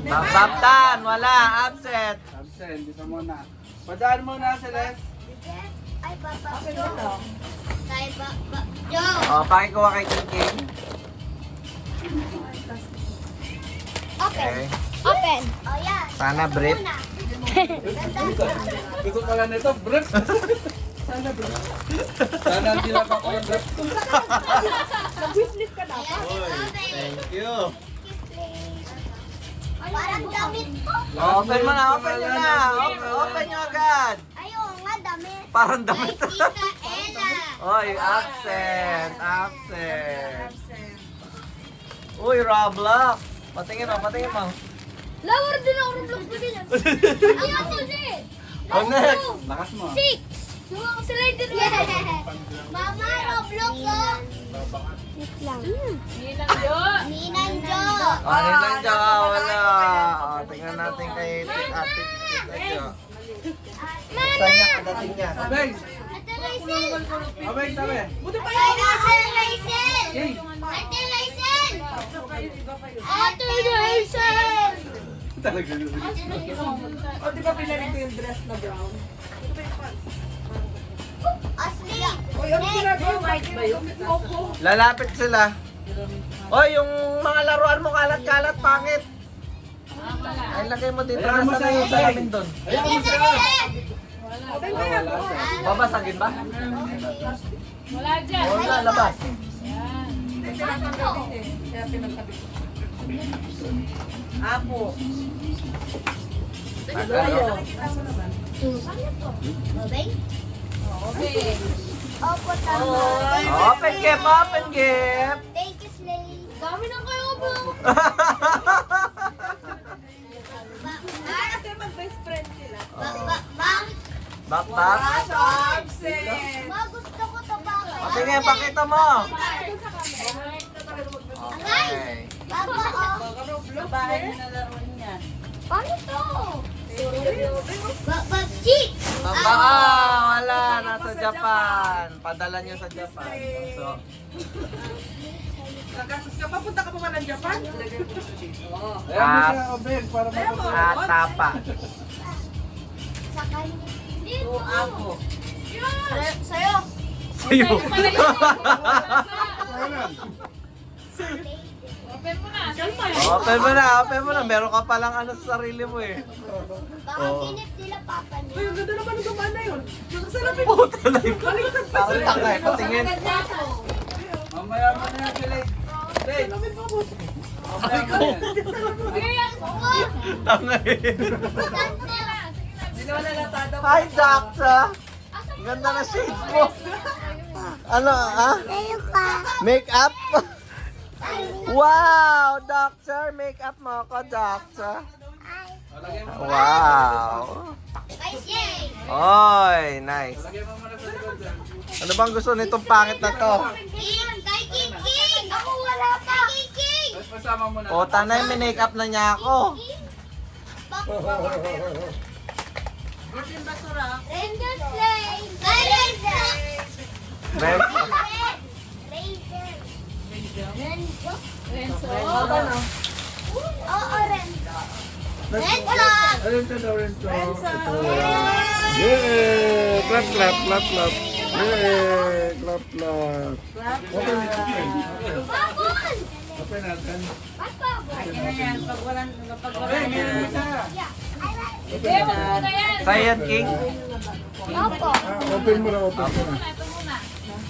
Baptan, wala, absent. Absent, dito muna. Padaan muna, Celeste. Ay, Papa Jo. Kay Papa Jo. O, pakikuha kay King. Open. Okay. Open. O, yan. Sana brief. Gusto pala nito, brief. Sana brief. Sana hindi lang ako ng brief. Nag-wishlist ka dapat. Thank you. Parang damit po. Open mo na, open nyo na. Open nyo agad. Ayaw nga, damit. Parang damit. Kay Tita Ella. Oy, absent. Absent. Uy, Roblox. Patingin mo, patingin mo. Lower din ako Roblox na din. Ayaw to din. Oh, next. Lakas mo. 6. Yung slide din mo. Mama, Roblox oh. Wait lang. Ninang Jo. O, ninang Jo, wala. O, tingnan natin kay Ate Jo. Saan niya kadating niya? Abeng! Ate Raizel. Abeng, tabi. Ay, Ate Raizel. King! Ate Raizel. Ate Raizel. Talaga yun. O, di ba pinarin ko yung dress na brown? Asli. Uy, ano ginagawa? White ba yun? Opo. Lalapit sila. Oy, yung mga laruan mo kalat-kalat, pangit. Ay, lagay mo dito. Ayan mo Nasa sa'yo, yung Tay. salamin doon. Ayan mo Ate siya. Raizel. Open mo yan. Babasagin ba? Wala dyan. Wala, labas. Hindi, tinatanggal din eh. Kaya pinagkabit ko. Apo. Tagal. Babay. Okay. Opo, tama. Open gap, open gap. Thank you, Slay. Dami ng kayo po. Kasi mag-best friend sila. Backpack. Absent. Ma, gusto ko ito ba? Patingin, pakita mo. Angay! Okay. Papa, oh. Babae na laro niya. Paano to? Babchi! Baba, wala. Nasa Japan. Padala niyo sa Japan. So, Nagasos ka pa, punta ka pa ba ng Japan? Ayan mo siya, Abeng, para matutuwa. atapa. Sa kanya. Dito. Apo. Sa'yo. Sa'yo. Open mo na. Open mo na. Meron ka palang ano sa sarili mo eh. Baka ginip nila papa Uy, niya. ang ganda naman ng gamaan na yun. Nakasarapin. Puta na yun. Parang taka eh. Patingin. Mamaya mo na yan, Celeste. Celeste. Salamin mo mo. Mamaya mo yan. Tanga eh. Hindi naman nalatada mo. Hi, Daxa. Ganda na shades mo. Ano, ah? Sa'yo pa. Make up? Wow, doctor, make up mo ako, doctor. Lagyan mo. Wow. Kay Slay. Oy, nice. Lagyan mo muna sa likod dyan. Ano bang gusto nitong pangit na to? King! Kay King King! Ako wala pa. Kay King! Tapos pasama mo na. O, tanay, may make up na niya ako. Ranger Slay! Kay Ranger! Red. Ranger! Renzo? Renzo. Oo, Renzo. Renzo! Ayun siya daw rin to. Yeah! Yeah! Clap, clap, clap, clap. Yeah! Clap, clap. Babon! Open natin. Ba't babon? Pag walang Abeng, yan mo siya. Eh, wag mo na yan. Sayan King. Opo. Open mo na, open mo na. Ito muna.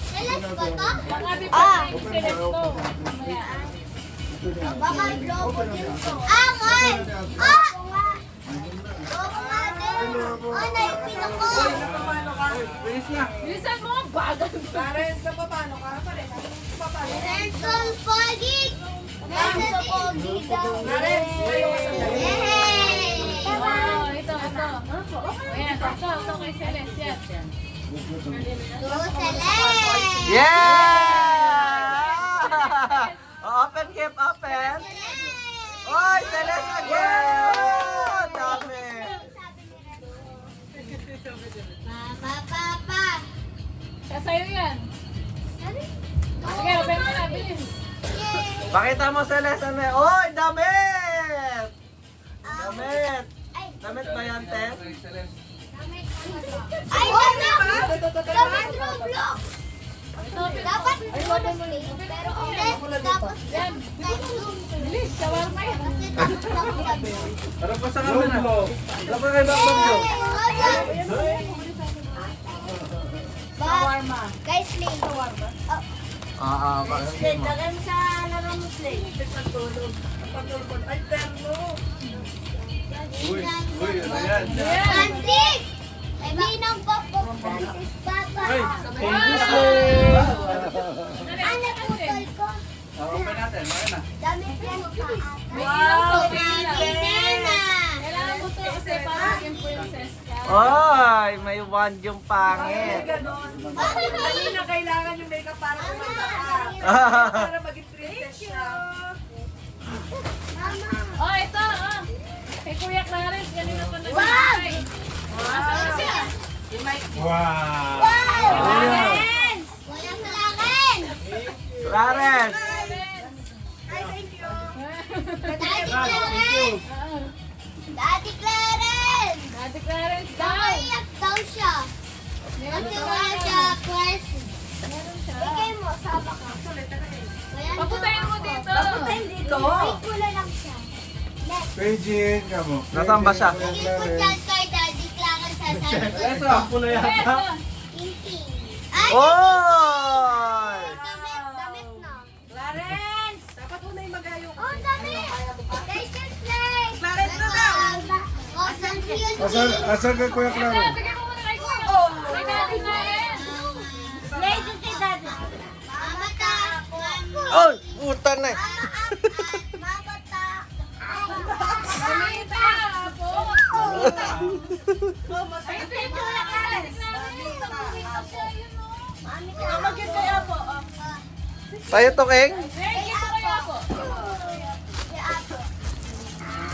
Celeste ba to? Mga bibig yung Celeste. Mamaya. Baka globo din to. Ah, man! Ah! Globo nga din. Ah, naipin ako. paano ka? Bilis na. Bilisan mo ang bagal. Pares na paano ka? Pares. Paano? Renzo Pogi! Renzo Pogi daw. Pares. Tayo ka sa dali. Yay! Oh, ito. Ayan, ito kay Celeste. Yan. Go, Celeste! Yeah! Open, keep open. Oy, Celeste again! Dami. Papa! Sa'yo yan. Sige, open mo na. Bilis. Pakita mo, Celeste. Ano yun? Oy, damit! bonus game. Pero ulit, tapos Yan. Bilis, shawarma yan. kasi tapos lang kami. Harap ka sa camera. Harap ka kay Bakbak Jo. Shawarma. Guys, Slay. Bakit mo? Dagan sa laro mo, Slay. Ay, terno. Uy, ano yan? Francis! Hindi nang papa. Francis, papa. Ay, thank you, Slay. Ano putol ko? Open natin, maya na. Dami friends pa. Wow, Nena! Kailangan mo to kasi para maging princess ka. Ay, may wand yung pangit. ganon. Kanina kailangan yung makeup para kumanta ka. Para maging princess siya. Mama! Oh, ito, oh. Kay Kuya Clarence, ganun ako nag- Wag! Asa na siya? Wow! Clarence! Wala sa lakin! Clarence! Ay, thank you. Daddy Clarence! Daddy Clarence! Ate Clarence daw. Naiyak daw siya. Kasi wala siya question. Meron siya. Bigay mo, saba ka. Paputayin mo dito. Paputayin dito. May kulay lang siya. Next. Pejin ka mo. Nasaan ba siya? Lagay ko dyan kay Daddy Clarence sa sabi ko. Esa, pula yata. Ito. Kinti. Ay! Oy! Damit na. Clarence! Dapat mo na yung magayo. Oh, damit! Station play! Clarence na daw. Oh, San Asan ka Kuya Ito, Claro? bigyan mo muna kay Kuya. Oh. Kay Daddy Clarence. Play din kay Daddy. Mama ta. Oy! Puta na! Mama ta. Kumita, po. Ay, ito yung Kuya Clarence. Mami ka. Magkit kaya po. Tayo to, King? Thank you, Kuya po.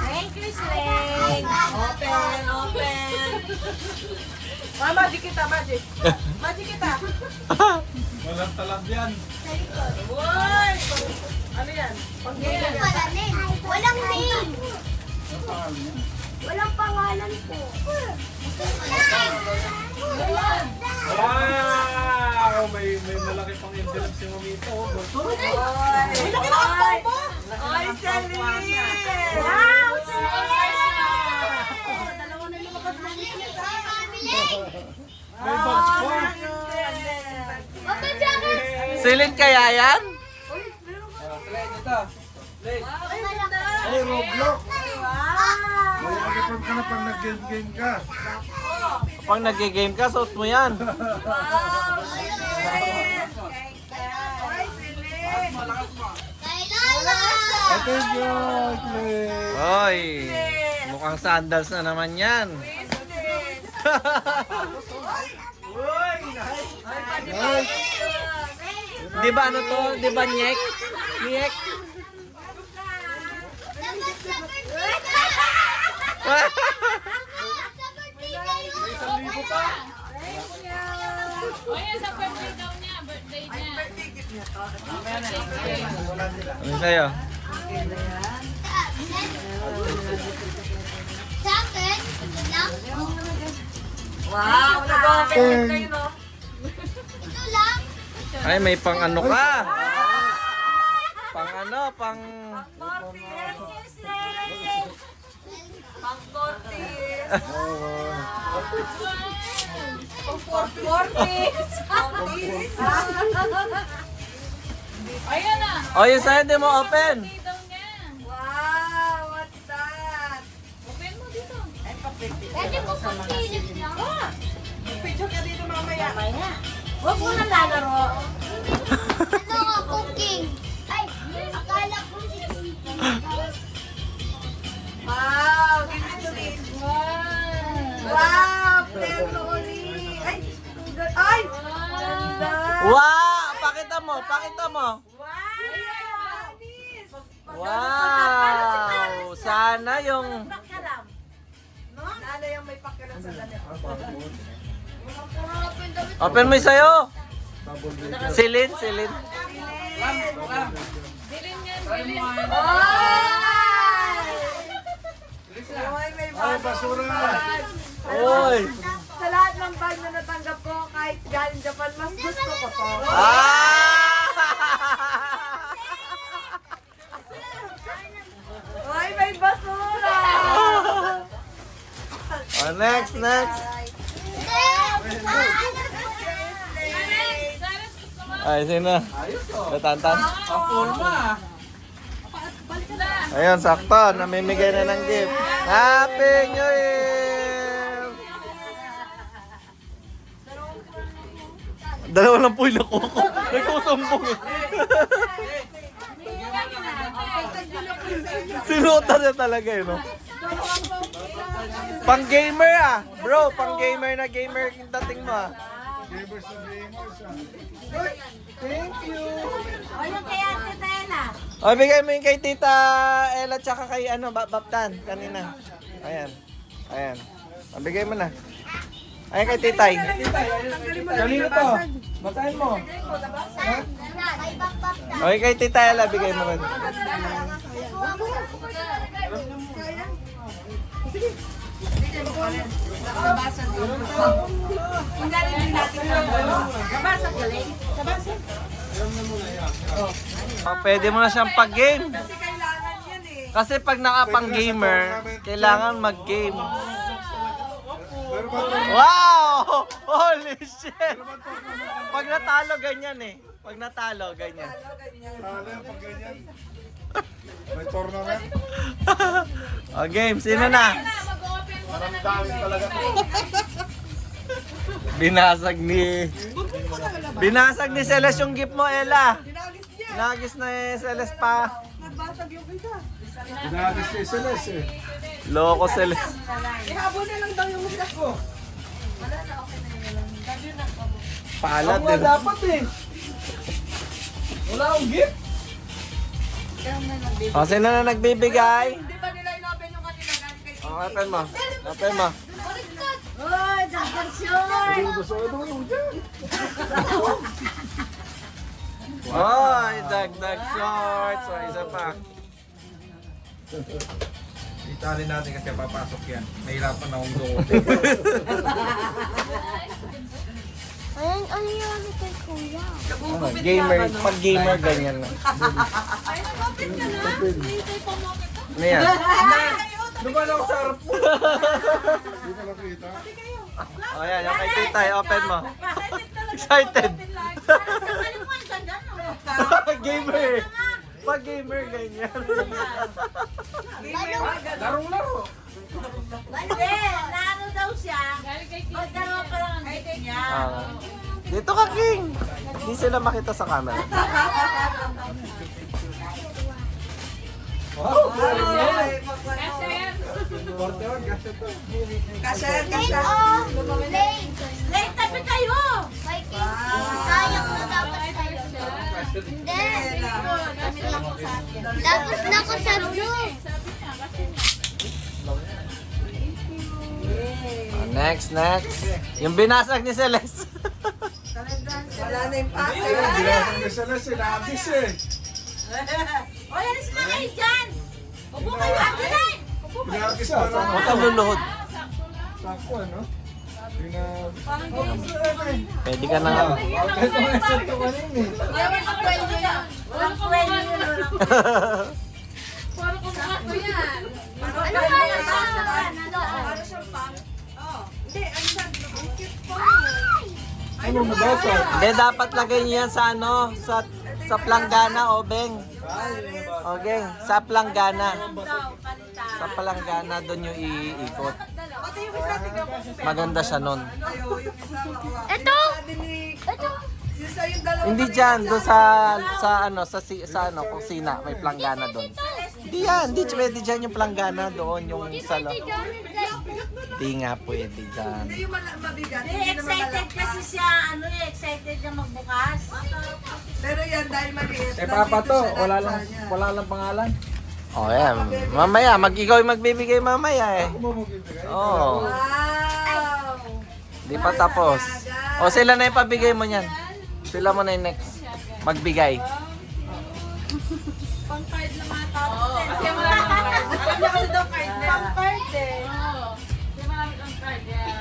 Thank you, Slay. Open, open. Magic kita, magic. Magic kita. Walang talab yan. Uy! Ano yan? Pag-game. Walang name. Walang pangalan po. Wow! May malaki pang envelope si Mamito. Uy, laki na ang mo. Ay, Celine! Wow, dalawa na lumakas na business, ah. May box po. Open jacket. Silid kaya yan? Play dito. Play. Ay, Roblox. Wow. Magkakipag ka na pag nag-game ka. Pag nag-game ka, suot mo yan. Wow, Celine! Ay, Celine! Kay Lola. Thank you, Clay. Oy! Mukhang sandals na naman yan. Business! Nice. Di ba ano to? Di ba nyek? Nyek? O yan, sa birthday daw niya. Birthday niya. Ano sa'yo? Jacket. Lang. Wow, nag-open kayo, no? Ito lang. Ay, may pang ano ka? Pang ano? Pang... Pang-tortis. Ayan na. O, yung sa'yo, di mo open. Birthday daw niya. Wow, what's that? Open mo dito. Pwede ko pang kilit lang. Picture ka dito mamaya. Huwag mo na lalaro. Ano nga, cooking? Ay, akala ko si Wow, give it to me. Wow. Wow, pleno ulit. Ay, ang ganda. Ay, ganda. Wow! Pakita mo, pakita mo. Wow. Wow! Sana yung... Pakialam. No? Lalo yung may pakialam sa damit. Open mo yung sa'yo. Silin, silin. Dilin yan, dilin. Oy, may Ay, bag. basura. Oy! Sa lahat ng bag na natanggap ko, kahit galing Japan, mas gusto ko to. Ah! Next. Ay, sino? Katantan? Ang forma. Ayun, sakto. Namimigay na ng gift. Happy New Year! Dalawa lang po yung nakuha ko. Nagkusumbong eh. Sinutan niya talaga eh, no? Pang gamer ah. Bro, pang gamer na gamer yung dating mo ah. Thank you. Ano kaya Tita Ella? O, bigay mo yung kay Tita Ella tsaka kay ano, Baptan kanina. Ayan. O, bigay mo na. Ayan kay Titay. Kanino to? Basahin mo. Kay Bakbak na. O, kay Tita Ella, bigay mo rin. O, pwede mo na siyang pag-game. Kasi kailangan yan eh. Kasi pag nakapang-gamer, kailangan mag-game. Wow! Holy shit! Pag natalo, ganyan eh. Pag natalo, ganyan. May tournament. O, game. Sino na? Mag-open mo na ng Binasag ni Celeste yung gift mo, Ella. Pinagis niya. Nagis na eh, Celeste pa. Nagbasag yung isa. Pinagis kay Celeste eh. Loko, Celeste. Ihabol na lang daw yung isa ko. Palad Ako nga din. dapat eh. Wala akong gift. O, sino na nagbibigay? Hindi ba nila inopen yung kanila galing kay O, open mo. Open mo. Uy, dagdag short! Oy, dagdag shorts. O, isa pa. Itali natin kasi papasok yan. Nahirapan akong doon. Ayun, ano yung kay Kuya? Gamer, pag gamer, ganyan na. Ano yan? Dumaan ako sa harap mo. Hindi ka nakita. O, yan. Yung kay Titay, open mo. Excited. Gamer. Pag gamer, ganyan. Larong-laro. Hindi, naano daw siya. Galing kay Tita. Magdalawa pa lang ang gift niya. Dito ka, King. Hindi sila makita sa camera. Kasi yan. 41, kasi to. Kasya yan, Late, kasya. oh! Late! Late tabi kayo! May cake. Sayang na dapat kayo. Hindi. Tapos na ko sa blue. Next. Yung binasag ni Celeste. Wala na yung pake. Binasag kay Celeste, nabis eh. O, yalis na kayo dyan! Upo kayo, Adeline! Pinagis pa lang. Huwag kang luluhod. Sakto ano? Pinag... Pwede ka na nga. Ito nga sa ito kanina eh. Walang kwento yun. Walang kwento yun. Puro kumukha ko yan. Ano kaya sa Para siyang pang. Oh. Hindi, ano sabi ko? Ang cute po. Ano nabasa? Hindi, dapat lagay niyo yan sa ano, sa planggana, Obeng. Okay, sa planggana. Sa planggana, doon yung iikot. Pati yung isa, tignan mo. Maganda siya nun. Ayaw, yung isa. Ito! Sabi ni... Ito! Yung sa yung dalawa. Hindi diyan, doon sa kusina, may planggana doon. Hindi yan, hindi pwede diyan yung planggana doon, yung sa Hindi nga pwede diyan. Hindi yung mabigat. Hindi, excited kasi siya. Ano eh, excited na magbukas. Pero yan, dahil maliit. Eh papa nandito to, siya, wala lang pangalan. Oh, yan. Mamaya, ikaw yung magbibigay mamaya eh. Ako mo magbibigay. Oo. Wow! Di pa tapos. O sila na yung pabigay mo niyan. Sila mo na yung next. Magbigay. Pang-card lang mga tao. Kasi marami kang card. Alam niya kasi daw card na. Pang-card eh. Oo. Kasi marami kang card yan.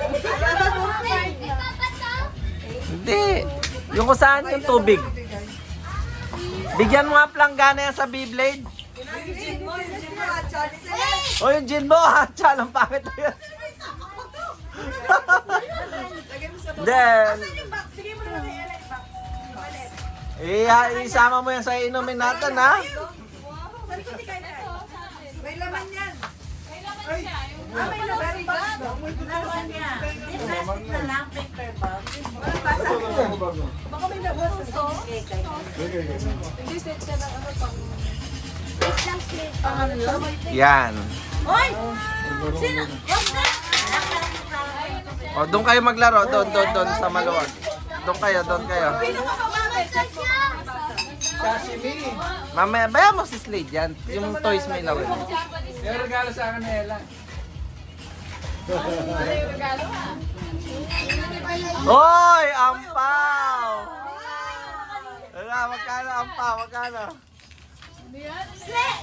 Hindi. Yung kung saan yung tubig. Bigyan mo nga planggana yan sa Beyblade. Yung gin mo, at Charlie Celeste. O yung gin mo ha. Tsalang pangit na yan. Lagay mo sa baba. Then, Asan yung box? Bigay mo naman kay Ella yung box. Yung wallet. isama mo yan sa inumin natin, ha? Sabi ko, di kayo. May laman yan. May laman siya. Yung May laman box. Laman niya. Di plastic na lang, paper box. Baka may laman. hindi set siya ng ano pang... Lang slip. Yan. Hoy! Sino? Wag na! O, doon kayo maglaro. Doon sa maluwag. Doon kayo. Pinakamamat ka siya! Sashimi. Mamaya, bayan mo si Slade yan. Yung toys may lawin. Yung regalo sa akin ni Ella. Ano yung regalo ha? Hoy! Ampaw! Wala, magkano ampaw? Magkano?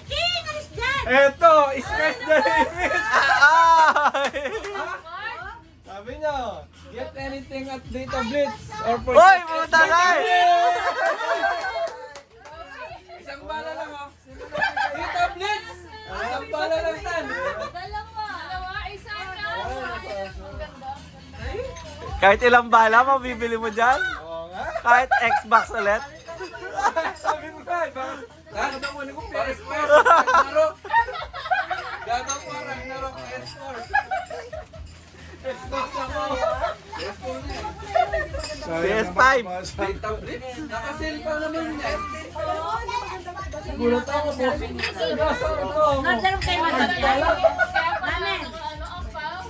King! Alis dyan! Eto, sky's the limit. Ay! Sabi nyo, get anything at Data Blitz or for Hoy! Puta na! Isang bala lang oh. Data Blitz! Isang bala lang tan. Dalawa, isa na. Ang ganda. Kahit ilang bala, mabibili mo dyan? Oo nga. Kahit Xbox ulit? Sabi mo ka, bakit daw mo ko PS4? Naro. Gagaw ko lang naro PS4. Xbox ako. PS5. Data Blitz? Naka-sale pa naman niya. Gulat ako po. Nagdaram kay madam. Namin. Ano ang pao?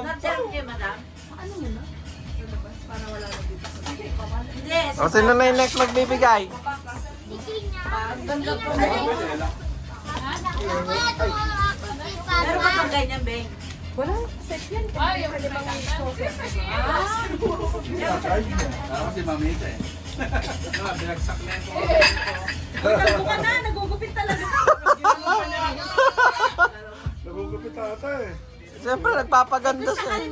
Nagdaram kay madam. Ano mo na? Hindi. O, sino na yung next magbibigay? Meron ka pang ganyan, Beng? Ay, yung pangilan. Ako si Mamita eh. Binagsak na ito. Kalbo ka na, nagugupit talaga. Nagugupit ata eh. Siyempre, nagpapaganda siya. eh.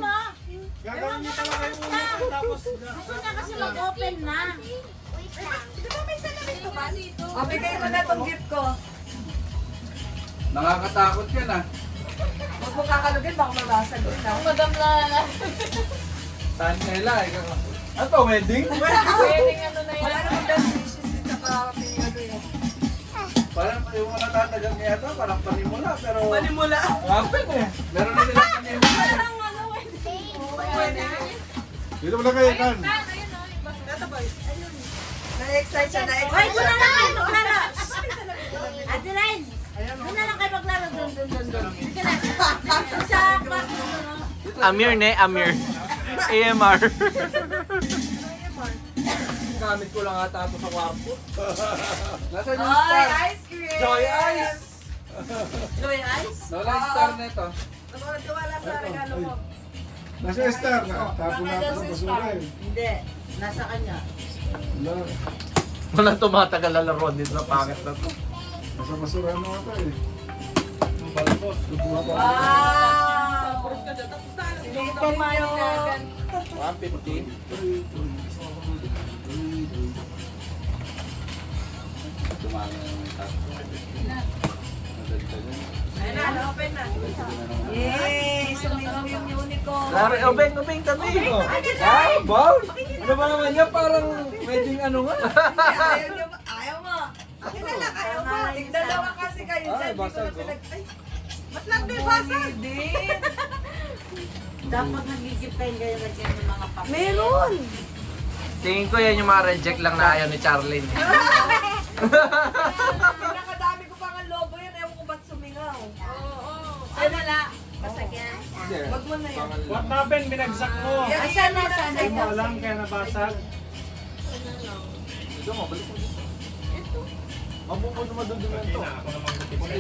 Gagawin niyo talaga yung una. Tapos, Gusto niya kasi mag-open na. Di ba may salamin ka ba? O, bigay mo na itong gift ko. Nakakatakot yan ah. Huwag mo kakalugin, baka mabasag ka. Madam na. Saan nila? Ano to, wedding? Pwedeng ano na Wala yan. naman best wishes din sa pinigado yun. Parang yung mga natatagal niya ito, parang panimula. Pero Manimula. rapid eh. Meron na sila panimula. Pwede. dito mo na kayo kan. Ayun o, yung basta. Ito boy. Na-excite siya, Hoy, na-excite doon siya. na lang kayo maglaro. Adeline, doon na lang kayo maglaro. Doon. Sige na. Sa kwarto doon. Amir ne, Amir. AMR. Gamit ko lang ata ito sa kwarto. Nasaan yung Oy, star? ice cream! Joy Ice! Joy Ice? Wala yung star nito. Tiwala sa regalo mo. Nasa star na. Tapon natin sa basura eh. Hindi, nasa kanya. Wala. Walang tumatagal na laro din sa pangit na to. Nasa basura na ata eh. Yung balbos. Wow! Sinito mo yun. 150. Tumama na yung tato. Ayun na, open na. Yay! Sumingaw yung unicorn. Lari, ubeng, tabi. Ah, wow! Ano ba naman yan? Parang wedding ano nga. Ayaw mo. Akin na lang, ayaw mo. Tigdalawa kasi kayo dyan. Hindi ko basag, na oh. pinag... Ay! Ba't lang di basag? Dapat nagigipin kayo na dyan ng mga papel. Meron! Tingin ko yan yung mga reject lang na ayaw ni Charlene. Pinakadami ko pa nga logo yan. Ewan ko ba't sumingaw. Ay, wala. Basag yan. Wag mo na yan. What happened? Binagsak mo. Asan na, saan na? Hindi mo alam kaya nabasag. Ito mo, balik mo dito. Mabubuno madudungan to.